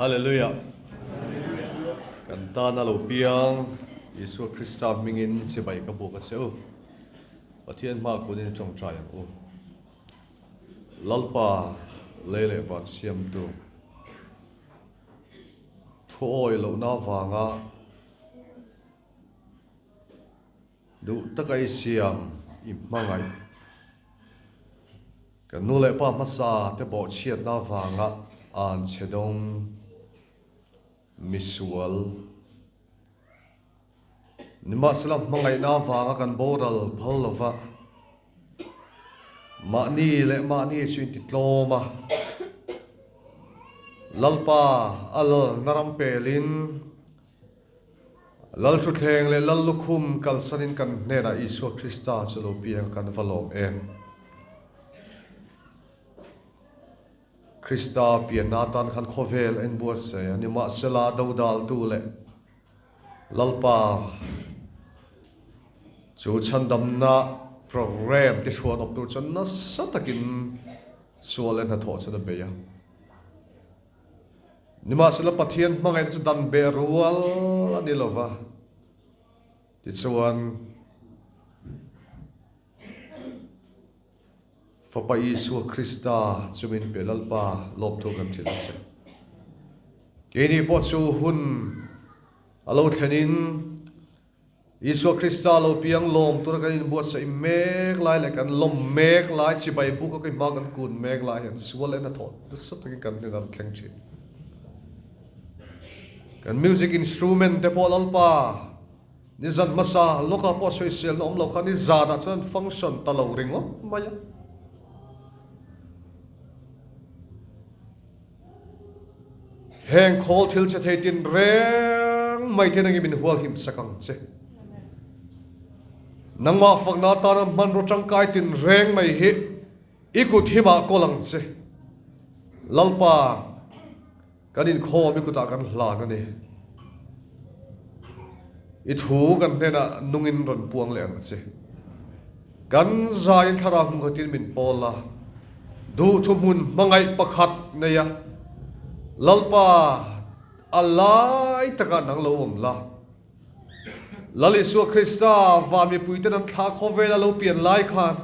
Hallelujah. Kanta na lo piang Isu Krista mingin si bai ka buka seo. Pathian ma kunin trong trai ang o. Lalpa lele van siam tu. Thôi lo na vanga. Du takai siam imangai. Kan nule pa masa te bo chiat na vanga an chedong misual nima salam mangai na wanga kan boral phalova mani swin titloma lalpa al naram pelin lal thutheng le lal lukhum kalsanin kan nena Isu Krista chu piang kan valom en Krista pianatan kan khovel en buat se ni ma sela daudal tu le lalpa chu Chhandamna program ti chuan op tu chan na satakin sualen na tho chana beya ni ma sela pathian mangai chu dan be rual ani lova ti chuan Fapa Isu Krista chumin pelalpa lop tu kan thil se keni po chu hun alo thenin Isu Krista lo piang lom tur kan in buat sa mek lai le kan lom mek lai chi bai bu ka ma kan kun mek lai han sual en athot tu sat kan ne dam thleng chi kan music instrument te po lalpa ni zan masa loka po social nom lo khan ni zada chuan function ta lo ringo maya heng khol thil che thei tin reng mai the nang min hual him sakang che nangma fakna ta man ro changkai tin reng mai hi ikut hima kolang che lalpa kanin kho mi kuta kan hlan ani I thu kan nena nungin ron puang le ang che kan zain thara hum tin min pola du thumun mangai pakhat neya lalpa alai taka nang lo om la Lal Isu Krista va mi puiten an thla khovela lo pian lai khan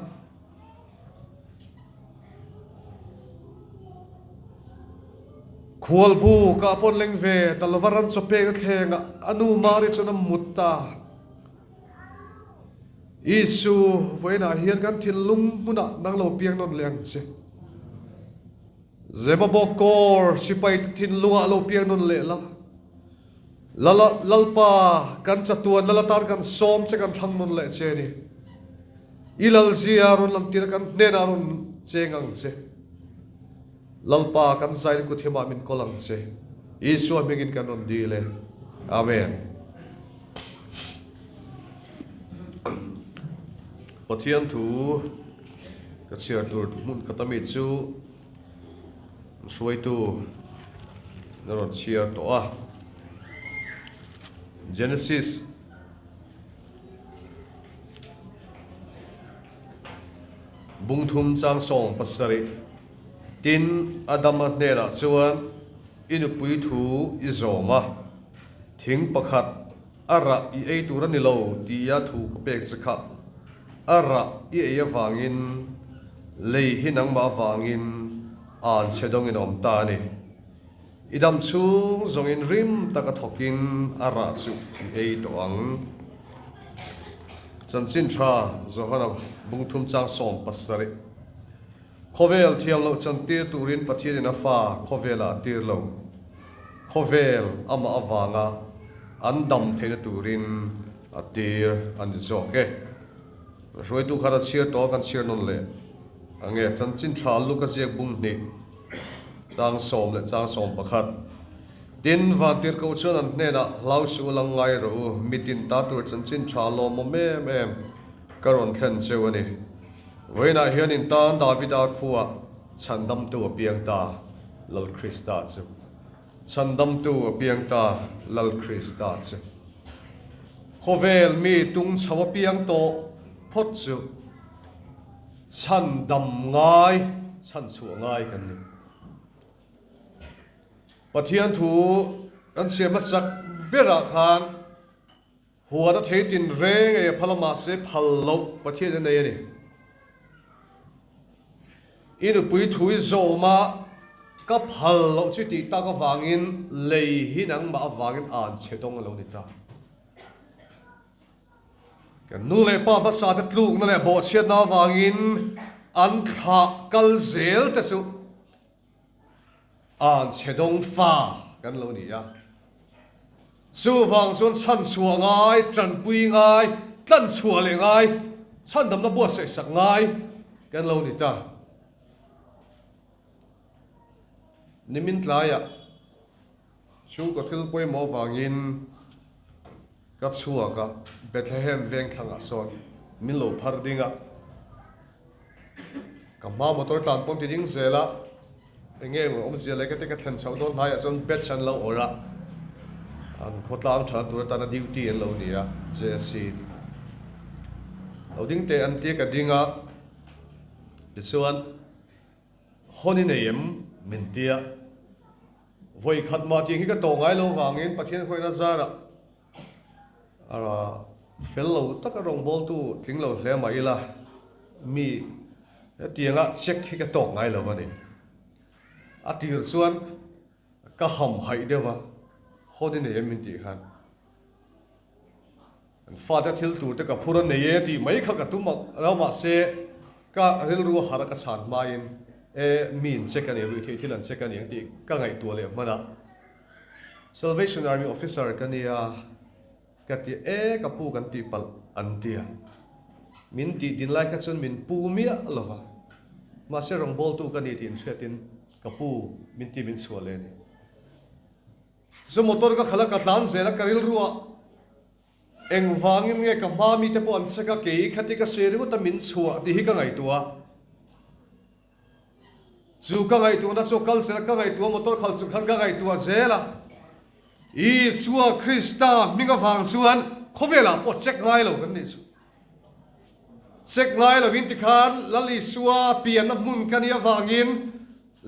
khwal bu ka pon leng ve talwaran chope ka thenga anu mari chona mutta Isu voina hian kan thil lum muna nang lo piang non leng che Zemabawk Corps sipai thin lunga lo piang non le la lalpa kan chatuan lalatan kan som che kan thang non le che ni ilal zia ron lam tir kan nena ron chengang che lalpa kan sai ku thema min kolang che Isu mingin kan non di le amen pathian thu ka chia tur mun katami chu suai tu naron chia to a Genesis bungthum chang song pasari tin Adam nera chuan inupui thu izoma thing pakhat ara I ei turani lo tia thu ka pek chakha ara I ei awangin lei hinang ma awangin an chedong in om ta ni idam chung zong in rim taka thokin ara chu ei to ang chanchin tha zohana bungthum chang som pasari khovel thiam lo chantir turin pathian in afa khovela tir lo khovel ama awanga andam theina turin atir an zoke roi tu khara chia to kan chia non le ange chanchin tha luka jek bung ni chang som pakhat tin va tir ko chuan an nena lau su lang ngai ro mitin ta tur chanchin tha lo mo em karon thlen chewani voina hian in tan Davida khuwa Chhandamtu piang ta Lal Krista chu Chhandamtu piang ta Lal Krista chu khovel mi tung chawa piang to phot chu Chandam ngai chan chu ngai kan ni pathian thu an siam sak bera khan huwa da theitin reng e phalama se phallo pathian nei ani inu pui thui zoma ka phallo chi ti ta ka wangin lei hinang ma wangin an chedong lo ni ta kan nu le pa ba sa ta tluk na le bo chiat na wangin an kha kal zel ta chu an chedong fa kan lo ni ya chu wang chuan chan chua ngai tran pui ngai tlan chua le ngai chan dam na bo se sak ngai kan lo ni ta nimin tlaya chu ko thil poi mo wangin ka chua ka Bethlehem veng thanga son min lo phar dinga ka ma motor tlan pon ti ding zela enge om zela ka te ka thlan chau don hai chon bet chan lo ora an khotlam tha tur ta na duty en lo nia jc loading te an te ka dinga chuan honin em min tia voi khat ma ti hi ka to ngai lo wangin pathian khoina zara ara fellow taka rong bol tu tlinglo hle mai la mi tianga check hi ka to ngai lo ani atir chuan ka ham hai dewa hodin e min ti khan an father thil tur te ka phura nei ti mai kha ka tuma rauma se ka ril ru har ka chan main e min check ani ru thei thilan check ani ti ka ngai tu le mana Salvation Army officer kania kati e kapu kan ti pal antia min ti din lai ka chun min pu mia lova ma se rong bol tu kani tin chetin kapu min ti min suale ni so motor ka khala ka tlan zela karil ruwa eng wangin nge ka ma mi te po an saka ke khati ka seru ta min chua ti hi ka ngai tua chu ka ngai tu na chu kal se ka ngai tu motor khal chu khan ka ngai tua zela Isua Krista minga wang chuan khovela po check ngai lo kan ni chu check ngai lo vinti khan lali suwa pian na mun kania wangin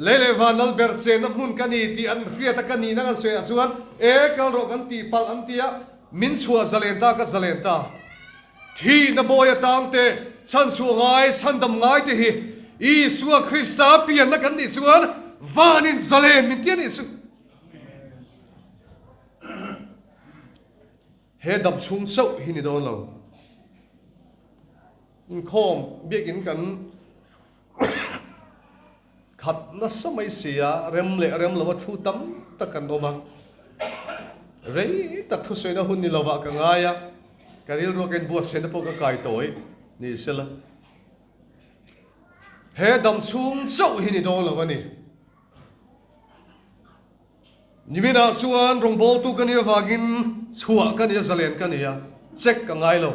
lele vanal berche na mun kani ti an ria ta kani na kan se chuan e kal ro kan ti pal an tia min chua zalenta ka zalenta thi na boya tangte chan su ngai san dam ngai te hi Isua Krista pian na kan ni chuan vanin zalen min ti ni chu he dam chung chau hi ni don lo in khom biakin kan khat na samai sia rem lo thu tam takan oma rei tak thu soina hun ni lawa ka ngaya karil ro ken bua sen po ka kai toy ni sela he dam chung chau hi ni don lo ani nimina suan rong bol tu kania wagin chua kania zalen kania check ka ngai lo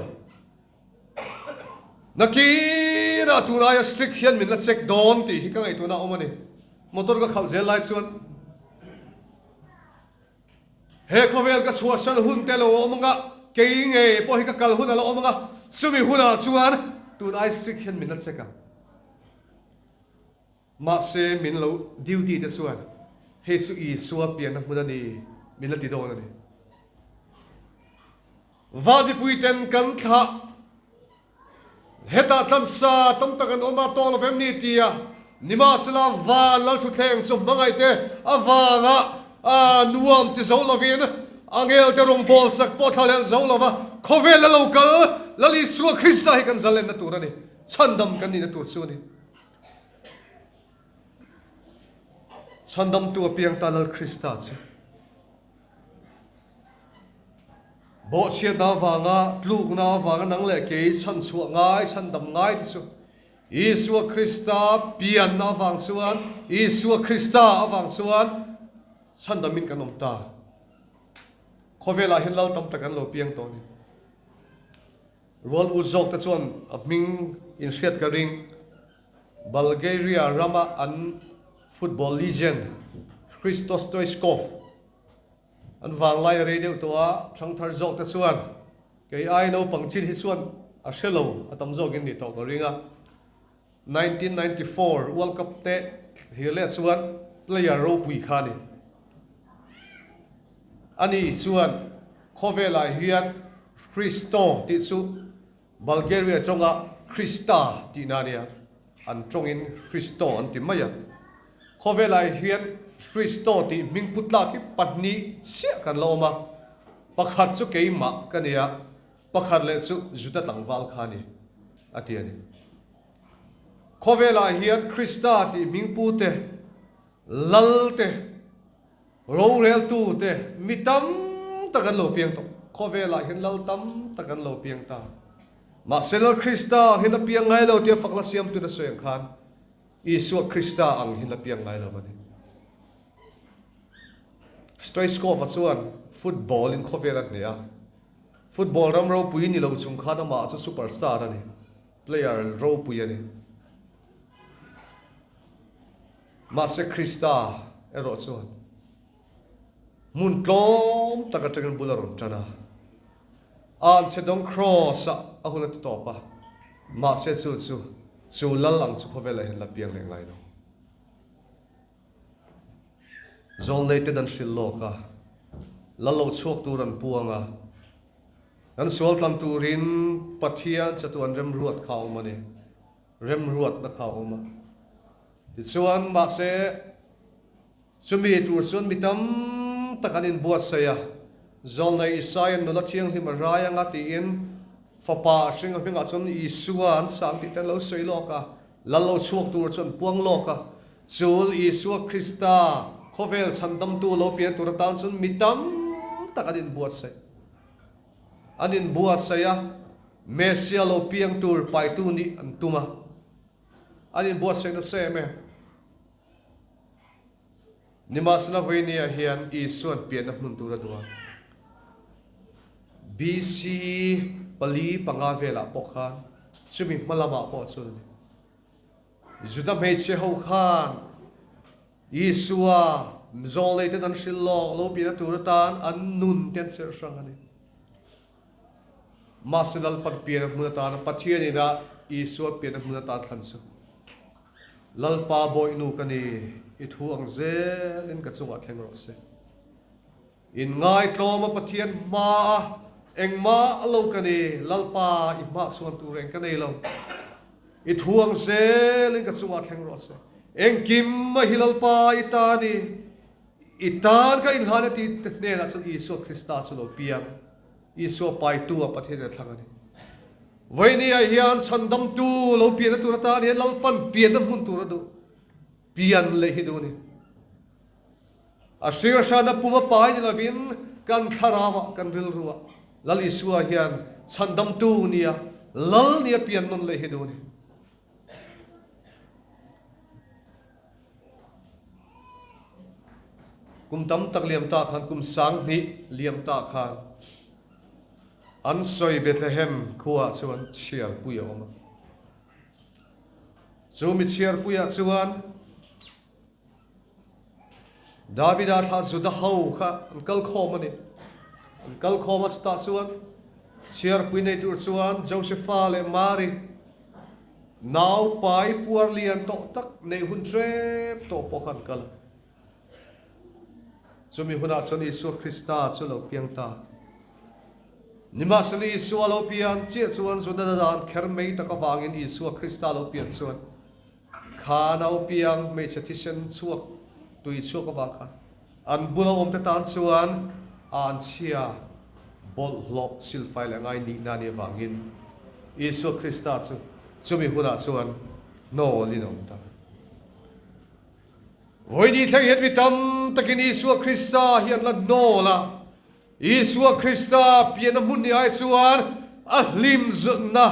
naki na tunaya strict hian min la check don ti hi ka ngai tu na omani motor ka khal zel lai suan he khovel ka chua san hun te lo omonga kei nge po hi ka kal hun lo omonga sumi huna suan tunai strict hian min la check ka ma se min lo duty te suan he chu I suwa pian na mudani minati do na ni vadi puiten kan tha heta tlan sa tom takan oma tol of emnitia nima sala va lal thu thleng so mangai te awanga a nuam ti zolovin angel te rong bol sak po thalen zolova khovel local lali suwa Krista hi kan zalen na turani chandam kan ni na tur suni Chhandamtu piang ta Lal Krista chu bo sia na wanga tluk na wanga nang le ke chan chua ngai chan dam ngai ti chu Isua Krista pian na wang chuan Isua Krista awang chuan chan damin kanom ta khovela hin lal tam takan lo piang to ni rol uzok ta chuan apming in siat ka ring Bulgaria rama an football legend Christos Stoichkov an Vanlai radio to a thang thar jok ta chuan ke ai no pangchin hi chuan a shelo atam jok in ni to ko ringa 1994 World Cup te hi le chuan player ro pui khani อันนี้ส่วนโคเวลาเฮียนคริสโตที่สุบัลแกเรียจงอ่ะคริสตาที่นั่นเนี่ยอันจงอินคริสโตอันที่ไม่ยันโคเวลาเฮียนคริสโตที่มิงพุทธลาคิปัตนีเสียกันโลมาประคัดสุเกยมากันเนี่ยประคัดเลสุจุดตั้งวัลขานี่อาทิตย์นี้โคเวลาเฮียนคริสตาที่มิงพุทธลัลเตโรเรลตูเตมิตัมตะกันโลเปียงตกโคเวลาเฮียนลัลตัมตะกันโลเปียงตามาเซลคริสตาเห็นละเปียงไงเราเดียวฝักละเสียมตุนเสียงขันอีสวคริสตาอังเห็นละเปียงไงเรามันสตรอยสกอร์ฟัดส่วนฟุตบอลอินโคเวลักเนี่ยฟุตบอลรำเราปุยนี่เราจุงขันมาจะซูเปอร์สตาร์นี่เพลเยอร์เราปุยนี่มาเซคริสตาเอรอส่วนมุนกลมตะกัดกันบุลารุนจานะอันเชดองครอสอะหุ่นติดต่อปะมาเสสูลัลลังสุขเวลาเห็นละเปียงแรงไรเนาะจงเลยเตดันสิลโลกะลัลโลชกตูรันพวงอ่ะนั้นสวลตันตูรินปัทยานจะตัวเริ่มรวดเข้ามาเนี่ยเริ่มรวดนะเข้ามาส่วนมาเสสุมีตัวส่วนมิตัมตะกันินบวชเสียจงในอิสราเอลนุลเทียงที่มารายงานตีอินฟ้าป่าสิ่งที่งาส่วนอิสวานสังติแต่เราสวยโลกะแล้วเราชวกตัวส่วนพวงโลกะจูลอิสวคริสตาโคเวลฉันดำตัวเราเปลี่ยนตัวตานส่วนมิตัมตะกันินบวชเสียอันนินบวชเสียเมสเซียเราเปลี่ยนตัวไปตัวนี้อันตัวมาอันนินบวชเสียนั่นเสียไหมนิมาสนาเวเนียเฮียนอิสวนเปลี่ยนนับนุนตัวตัวBC ปลีปังอาเวลาปกขานชิมิมาลามาปอดส่วนจุดนั้นไม่เชื่อเขาขานอิสวาจงเลยแต่นั้นสิลอกโลปีนัตุรตานอันนุนเตียนเสือสังกันนี่มาสิลลปัดเปลี่ยนมือตานปัจเจียนี่นะอิสวาเปลี่ยนมือตานทันสุลัลปาบอยนูกันนี่อิทวงเซลินกัจจุวัดแห่งรถเซอินง่ายตรอมาปัจเจียนมาเอ็งมาเล่ากันนี่ลัลปาอิมาส่วนตัวเองกันนี่เราอิทวงเซลินกัจจุวัดแห่งรถเซเอ็งกิมมาฮิลัลปาอิตานีอิตานก็อินหานาทีเนี่ยนะส่วนอิสวคริสตาส่วนเราเปียงอิสวไปตัวประเทศทางนี้วันนี้ไอ้เฮียนฉันดำตูเราเปลี่ยนตัวตาเนี่ยลัลปันเปลี่ยนน้ำหุ่นตัวดูเปลี่ยนเลยให้ดูนี่อาศัยชาณปุ่มป้ายนี่ละวินกันทาราวะกันริลรัวลัลิสัวเฮียนฉันดำตูเนี่ยลัลเนี่ยเปลี่ยนนั่นเลยให้ดูนี่กุมตั้มตักเลียมตาขันกุมสังนี่เลียมตาขันอันสอยเบธเลเฮมขัวชวนเชียร์ปุยออกมาจูมิเชียร์ปุยชวนดาวิดาท่าสุดาหูค่ะอันกัลคอมันนี่อันกัลคอมันสตาชวนเชียร์ปุยในตัวชวนโจเซฟาเลมารีนาวไปปัวเลียนโตตักในหุ่นเทรปโตปกันกัลจูมีหุ่นอาชนีสุคริสตาชวนเราเพียงตานิมาสนีอิสวาโลเปียนเจียส่วนสุดาดานเคร์เมย์ตะกวางอินอิสวาคริสตาโลเปียนส่วนขานาโอเปียงไม่เสถิเชนสวกตุยสวกวางขันอันบุลอมเตตานส่วนอันเชียบอลล็อกซิลไฟและไงนินานีวางอินอิสวาคริสตาส่วนจูมีหุ่นอาส่วนโนลินอมตาวันนี้ทั้งเหตุวิตัมตะกินอิสวาคริสตาเฮียนละโนละอิสวาคริสตาเปียนมุนนี่ไอส่วนอัลลิมซนะ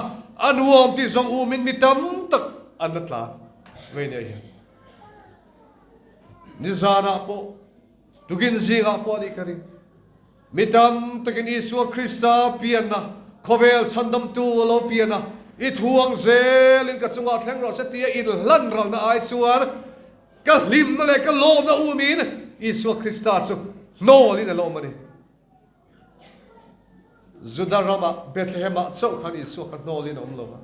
อันวอมที่ทรงอุมินมิตัมตักอันนั้นละเวเนียนิซานาโปตุกินซีกาโปนี่กันมิตัมตะกินอิสวาคริสตาเปียนนะโคเวลฉันดำตัวเราเปียนนะอิทวงเซลินกัจงอาแข่งเราเสตียอินลันเราหน้าไอส่วนก็ลิมนั่นแหละก็โลมนะอุมินอิสวาคริสตาสุโนลินนะโลมันนี่จุดารามาเบธเลเฮมาเจ้าขันอิสวากันโนลินอมโลมา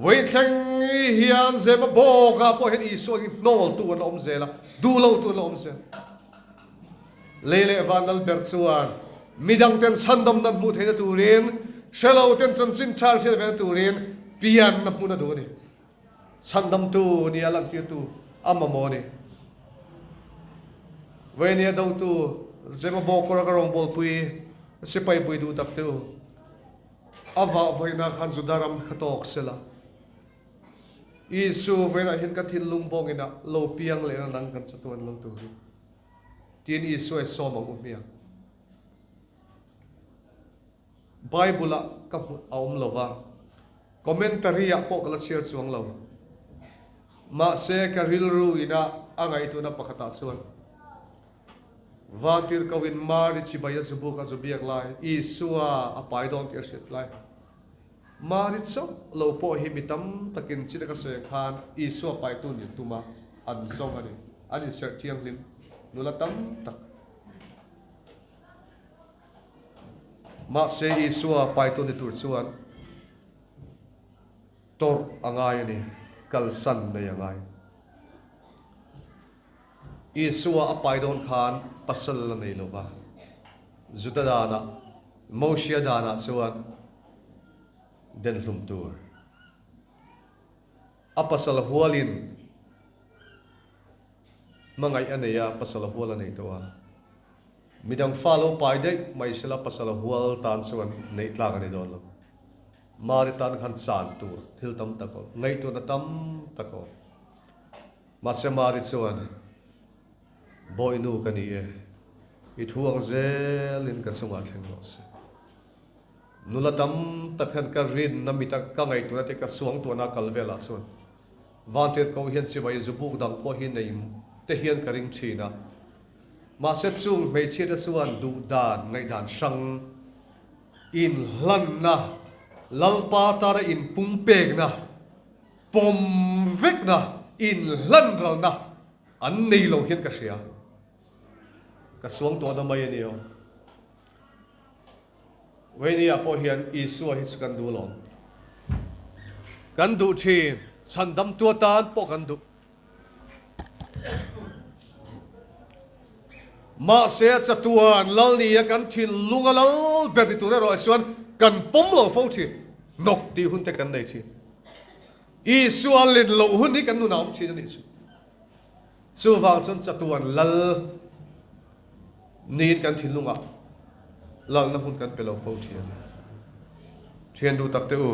วันแข่งเฮียนเซมาบอกพอเห็นอิสวากินโนลตัวน้อมเซละดูเราตัวน้อมเซ lele vanal berchuan midang ten sandom na mu theina turin shelo ten chan sin thar thil ve turin pian na mu na do ni Chhandamtu ni alang ti tu amamo ni venia do tu Zemabawk Corps ka rong bol pui sipai pui du tak tu ava voina khan zudaram khatok sela isu voina hin ka thil lungbong ina lo piang le nang kan chatuan lo tu tin isu e so mang umia Bible ka aum lova commentary a po kala share chuang lo ma se ka rilru ina angai tu na pakhata suan vatir kawin mari chibaya zubu ka zubiak lai isua apai don tir sit lai marit so lo po himitam takin chida ka se khan isua pai tu ni tuma an song ani ser thiang lim nulatam tak ma se isua pai tu ni tur chuan tor angai ani kalsan na yangai isua apai don khan pasal la nei lova zutadana moshia dana chuan den hlum tur apasal hualin mangai aneya pasal huala nei towa midang follow pai dei mai sela pasal hual tan chuan nei tlang ani don lo maritan khan chan tur thil tam tako ngai tu na tam tako mase mari chuan boy nu kani e I thuang zel in ka chunga thleng lo se nulatam takhan ka rin namita ka ngai tu na te ka suang tu na kalvela chun vantir ko hian chi bai zubuk dang po hi nei te hian ka ring thina ma se chung mei chi da suan du dan ngai dan sang in hlan na lalpa tara in pumpek na pom vek na in hlan ral na an nei lo hian ka sia ka suang to na mai ani yo weni apo hian isu hi chukan du lo kan du thi Chhandamtu tan po kan du ma se chatuan lal ni kan thin lunga lal ber ti tu ro suan kan pom lo fo thi nok ti hun te kan nei thi isu alin lo hun ni kan nu naum thi ni chu wang chon chatuan lal ni kan thin lunga lal na hun kan pelo fo thi thian du tak te u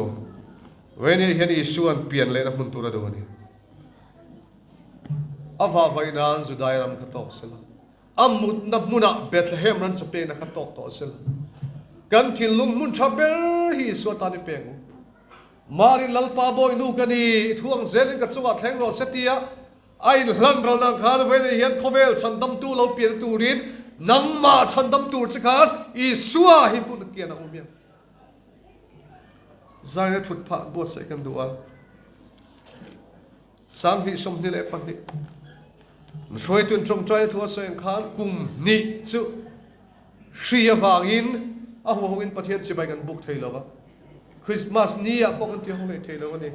when hian isu an pian le na hun tu ra do ni ava vainan zudairam khatok sela amut na muna Bethlehem ran chape na khatok to sela kan thin lung mun chaber hi so ta ni peng mari lalpa boy nu kani thuang zel ka chuwa thleng ro setia ai hlan ral nang khan when hian khovel Chhandamtu lo pian turin namma Chhandamtu chikhan isua hi pun kian a umia zaya thut pha bo se kan duwa sang hi som ni le pan ni roi tun trong trai thua se khan kum ni chu shria wangin a ho hongin pathian chi bai kan buk theilawa Christmas ni a pokan ti hong nei theilawa ni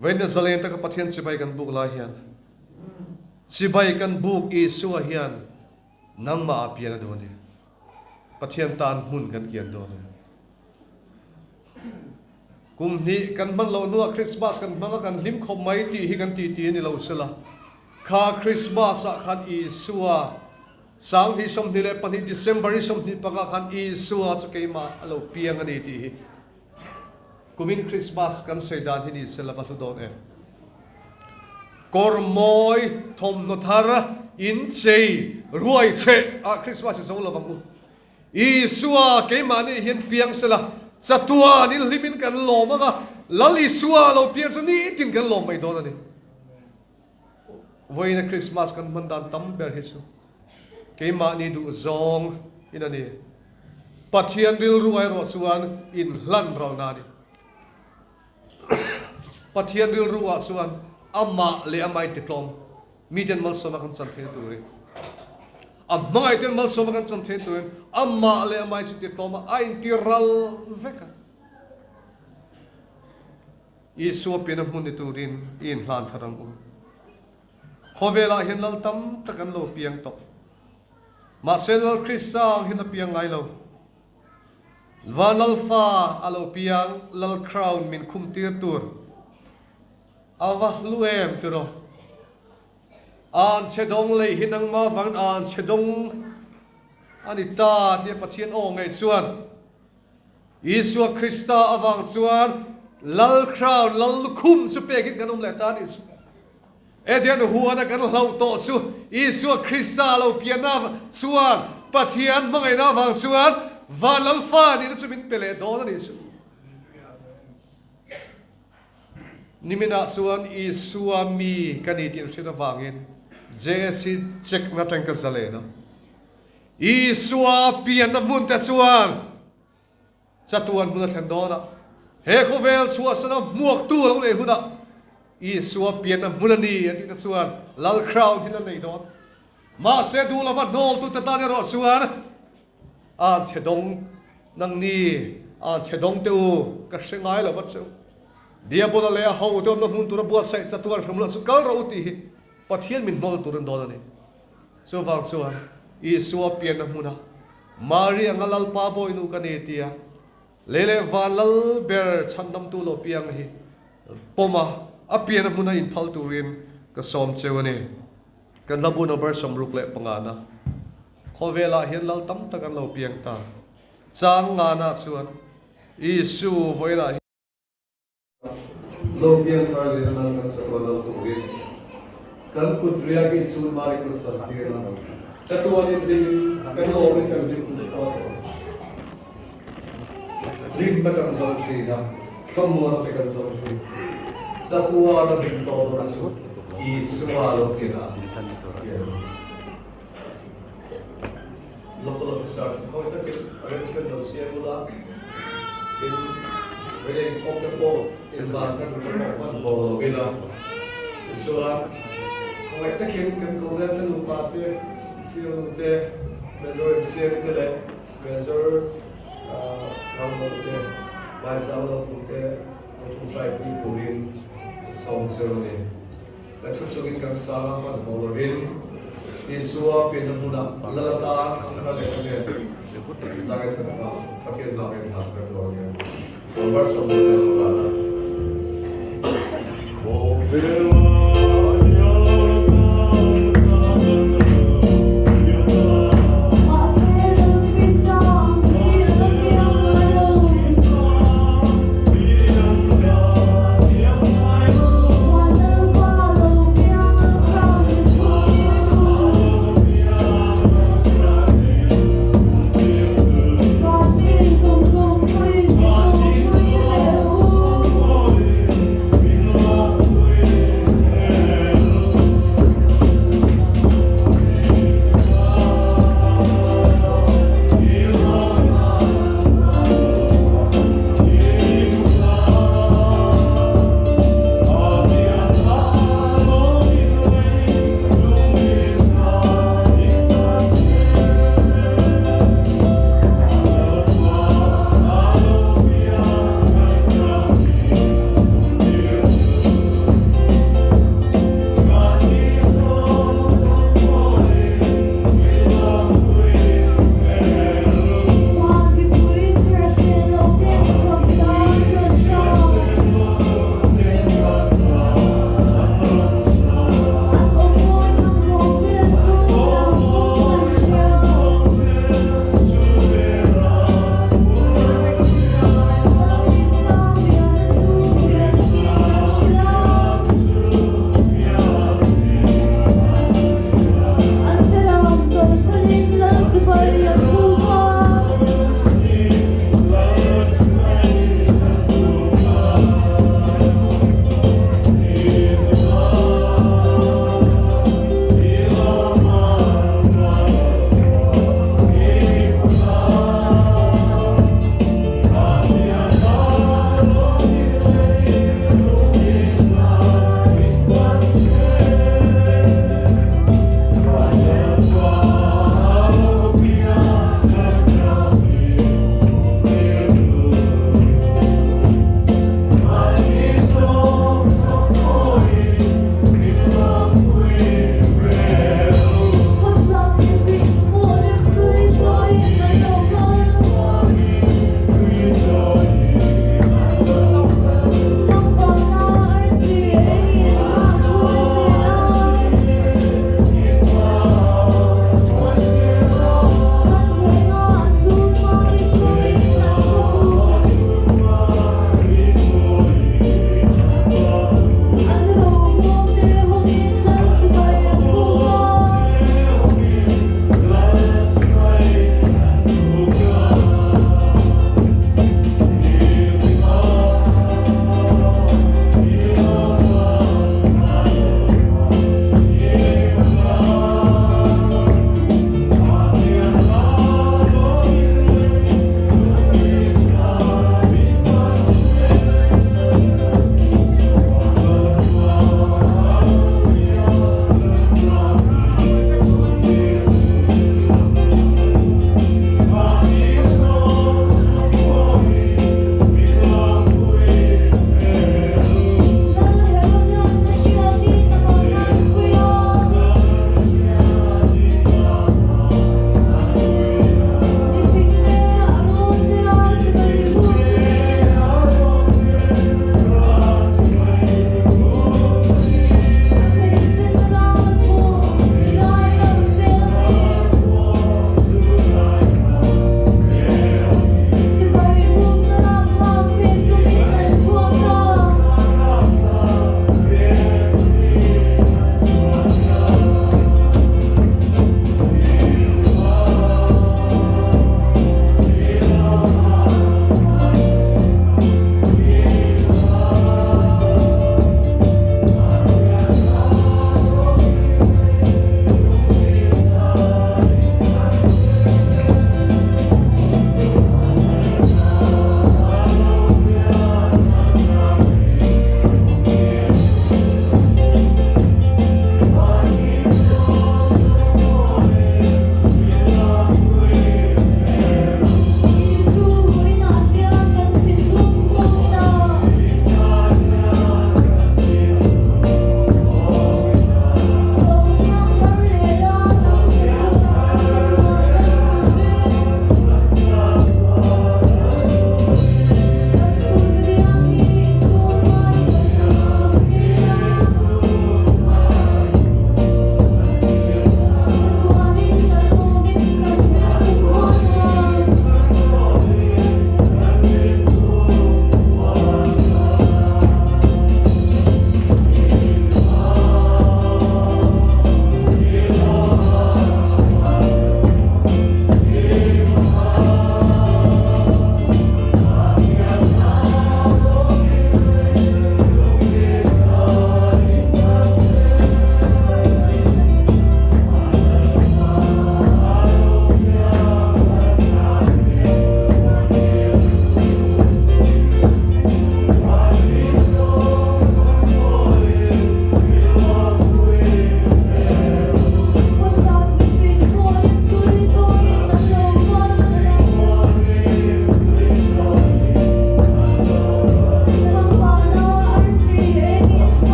when the zalen ta ka pathian chi bai kan buk la hian chibai kan buk isu hian nangma apian do ni pathian tan hun kan kian do ni kum ni kan man lo nu Christmas kan manga kan lim khom mai ti hi kan ti ni lo sela kha Christmas a khan isua sang hi som ni le pani December hi som ni panga khan isua chu keima alo piang ani ti hi kumin Christmas kan seidan hi ni sela ba tu don e kormoi thom no thara in chei ruai che a Christmas is all of isua ke mani hian piang sela chatua ni limin kan loma ga lali suwa lo piang ni tin kan lom mai don ani voina Christmas kan mandan tam ber hisu ke mani du zong in ani pathian dil ruai ro suan in hlan ral na ni pathian dil ruwa suan amma le amai diplom miden mal soma kan san the turi amma iten mal soma kan san the turi amma le amai diploma a intiral veka Isu pina muni turin in hlan tharang u khovela hin lal tam takan lo piang to ma Lal Krista hin la piang ngai lo Vanlalfa alo piang lal crown min khum tir tur awa luem turo an chedong le hinang ma wang an chedong ani ta te pathian ong ngai chuan Isu Krista awang chuan lal crown lal khum chu pekin kanom le tan is edian huana kan lau to chu Isu Krista lo piana chuan pathian mangai na wang chuan Vanlalfa ni chu min pele don ni chu nimina chuan Isu mi kani tin sina wangin jesi check na tang ka zalena Isu piana mun ta chuan chatuan mun than dona he khovel suwa sana muak tu lo le huna Isu piana mun ni ati ta chuan lal crown hin nei don ma se du la va nol tu ta ta ro chuan an chedong nang ni an chedong te u ka sengai la wat chu dia bola le ho to na mun tu na bua sai chatuan famla chu kal ro ti pathian min nol tu ran don ani so wang chuan Isu piana muna Maria ngalal pa boy nu kanetia lele valal ber Chhandamtu lo piang hi poma apian muna in phal turin ka som chewani kan labu na ber somruk le pangana khovela hian lal tam takan lo piang ta chang ngana chuan Isu voina lo piang thar le nan kan sakwa lo turin kan putria ki sul mari kut sartira chatuan in din kan lo bin kan din ko Dream bakang zong tree na, kamuha bakang zong tree. Sa tuwa na din todo na su, isuwalo kina. Local officer, how is the arrangement of Siamula in within of the four in Bankan one bolo villa. So, kung ito kan kulat na lupate, siyunute, measure Kalau kita bahasa Allah kita mencubai Purin song serone. Lalu cukit kan salam pada Mawin Isua pinamuna lalata angkara lekane. Sangat kenapa pakai nama yang tak berdoa. Nomor sembilan.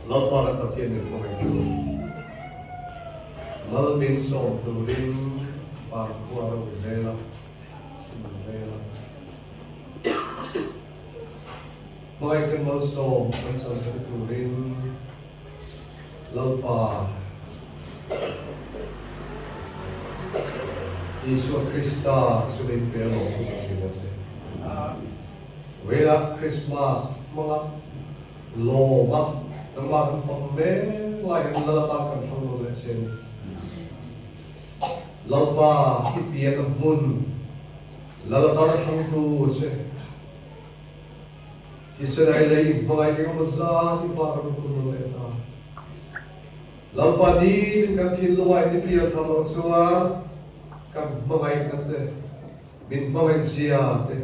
Lal para pathian ni ko ngai mal min som tu rin par kuaro vela mai kan mal som kan san tu rin lal pa Isu Krista chu pelo ku thina se vela Christmas mga loma nangma kan fam me lai kan la ta kan thang lo le chen lalpa ki pian mun lala ta thang tu che ki serai le mai ke ma za ki pa kan ku le ta lalpa ni kan thil lo ai ni pian tha lo chuwa kan mai kan che bin mai zia te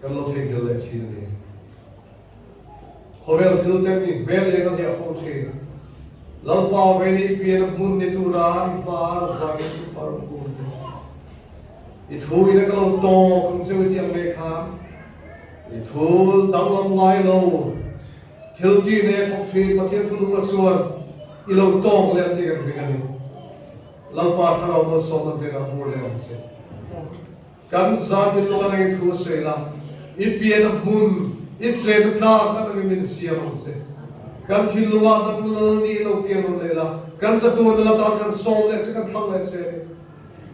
kan lo thei le chi ni Khovel thil te ni bel le kan ya phone che lalpa ve ni pian mun ni tu ra i pa za ki par ku te I thu ina ka lo to kan se wi tiang me kha I thu dang lam lai lo thil ti ne thok thi pathian thu lu ka suan I lo to le ti kan ri kan lalpa thara mo so man te ka phur le am se kan za thil lo kan ai thu se la I pian mun It's a clock at the Ministry of Come to Luan and Lani no Pianola. Come to the Latak and Soul, let's a tongue, let's say.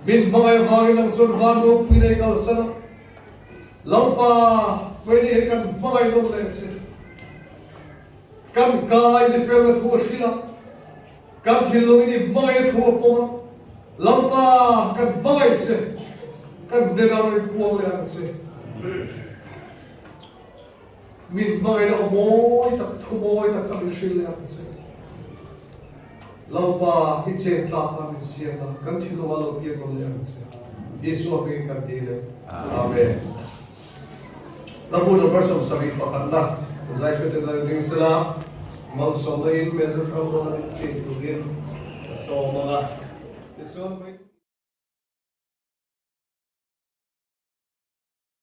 Min Maya Hagan and Survano, Pinnacle Son. Lampa, when he can buy no let's say. Come, Kai, the fellow who was Shilla. Come to Lumini, Maya to a poem. Lampa, can buy it, say. Come, then I will go and say. Min mai na moi tak thu moi tak kan sil le an se lampa hi che tla ka min sia na kan thilo wa lo pia ko le an se Yesu a bin kan di le amen na bu no verse of sawi pa kan na zai shute da ring sala mal so da in measure from the so mga